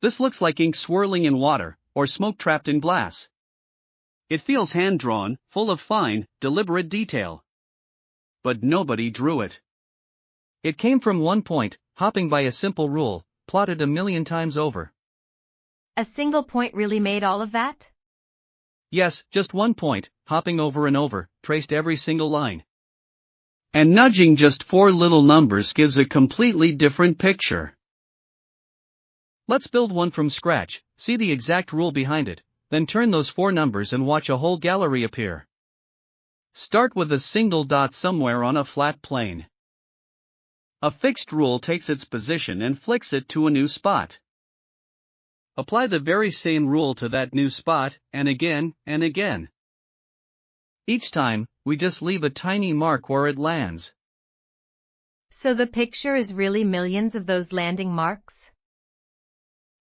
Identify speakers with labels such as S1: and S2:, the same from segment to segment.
S1: This looks like ink swirling in water, or smoke trapped in glass. It feels hand-drawn, full of fine, deliberate detail. But nobody drew it. It came from one point, hopping by a simple rule, plotted a million times over.
S2: A single point really made all of that?
S1: Yes, just one point, hopping over and over, traced every single line. And nudging just 4 little numbers gives a completely different picture. Let's build one from scratch, see the exact rule behind it, then turn those 4 numbers and watch a whole gallery appear. Start with a single dot somewhere on a flat plane. A fixed rule takes its position and flicks it to a new spot. Apply the very same rule to that new spot, and again, and again. Each time, we just leave a tiny mark where it lands.
S2: So the picture is really millions of those landing marks?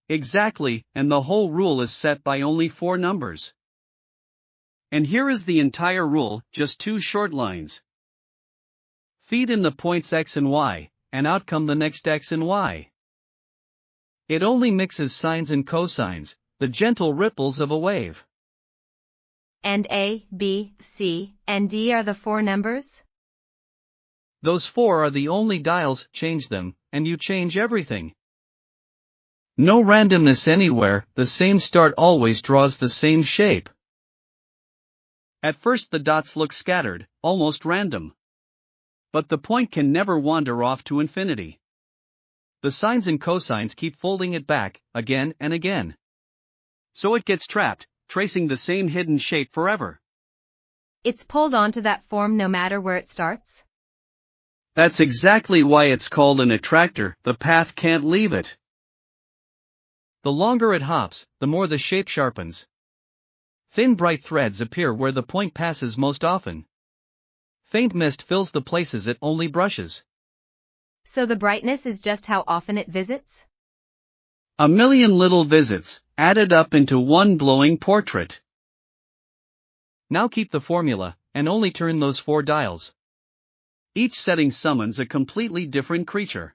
S1: Exactly, and the whole rule is set by only 4 numbers. And here is the entire rule, just 2 short lines. Feed in the points x and y, and out come the next x and y. It only mixes sines and cosines, the gentle ripples of a wave.
S2: And A, B, C, and D are the 4 numbers?
S1: Those 4 are the only dials, change them, and you change everything. No randomness anywhere, the same start always draws the same shape. At first the dots look scattered, almost random. But the point can never wander off to infinity. The sines and cosines keep folding it back, again and again. So it gets trapped, tracing the same hidden shape forever.
S2: It's pulled onto that form no matter where it starts?
S1: That's exactly why it's called an attractor, the path can't leave it. The longer it hops, the more the shape sharpens. Thin bright threads appear where the point passes most often. Faint mist fills the places it only brushes.
S2: So the brightness is just how often it visits?
S1: A million little visits, added up into one glowing portrait. Now keep the formula, and only turn those 4 dials. Each setting summons a completely different creature.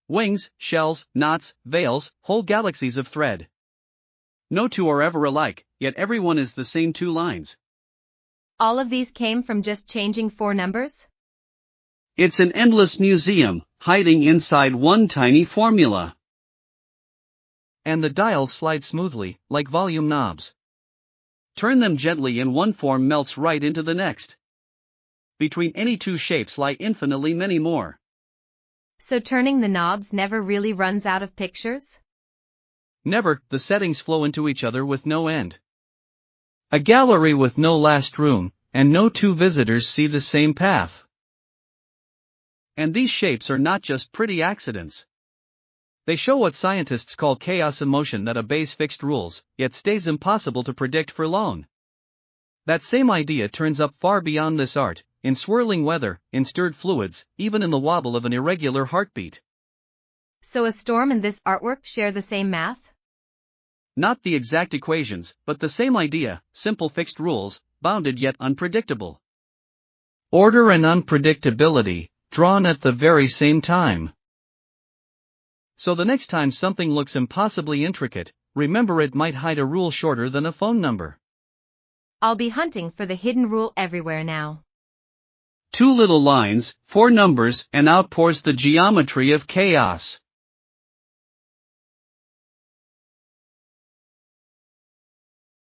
S1: Wings, shells, knots, veils, whole galaxies of thread. No 2 are ever alike, yet everyone is the same 2 lines.
S2: All of these came from just changing 4 numbers?
S1: It's an endless museum, hiding inside one tiny formula. And the dials slide smoothly, like volume knobs. Turn them gently and one form melts right into the next. Between any 2 shapes lie infinitely many more.
S2: So turning the knobs never really runs out of pictures?
S1: Never, the settings flow into each other with no end. A gallery with no last room, and no 2 visitors see the same path. And these shapes are not just pretty accidents. They show what scientists call chaos in motion that obeys fixed rules, yet stays impossible to predict for long. That same idea turns up far beyond this art, in swirling weather, in stirred fluids, even in the wobble of an irregular heartbeat.
S2: So a storm and this artwork share the same math?
S1: Not the exact equations, but the same idea, simple fixed rules, bounded yet unpredictable. Order and unpredictability, drawn at the very same time. So the next time something looks impossibly intricate, remember it might hide a rule shorter than a phone number.
S2: I'll be hunting for the hidden rule everywhere now.
S1: 2 little lines, 4 numbers, and out pours the geometry of chaos.